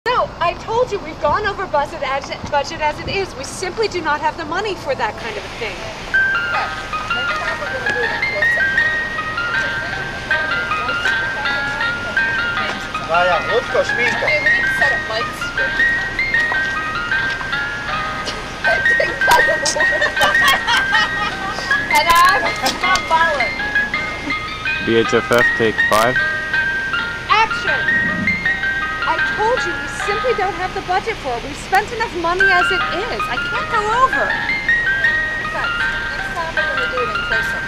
No, I told you we've gone over budget as it is. We simply do not have the money for that kind of a thing. Next time we're going to do it in close-up. Vaja, Lucko, šminka. Okay, we need to set up lights. And I'm not violent. BHFF, take 5. Action! I told you we simply don't have the budget for it. We've spent enough money as it is. I can't go over. Next time we're going to do it in close-up.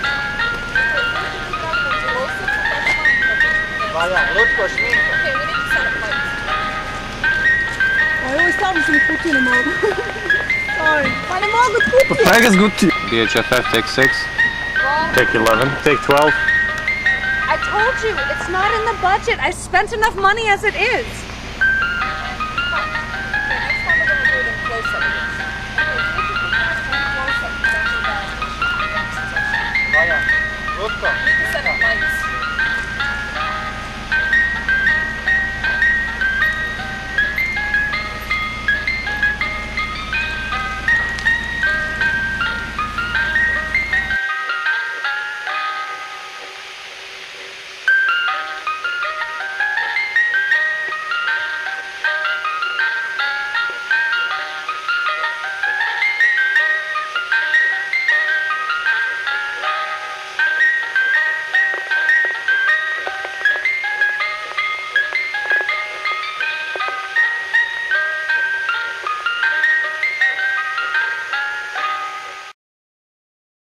Vaja, Lucko, šminka. Okay, we need to set up lights. Oj, stavim se mi kući ne mogu. Oj, pa ne mogu kući. Prega zguti. BHFF, take 6. Take 11. Take 12. I told you, it's not in the budget. I spent enough money as it is.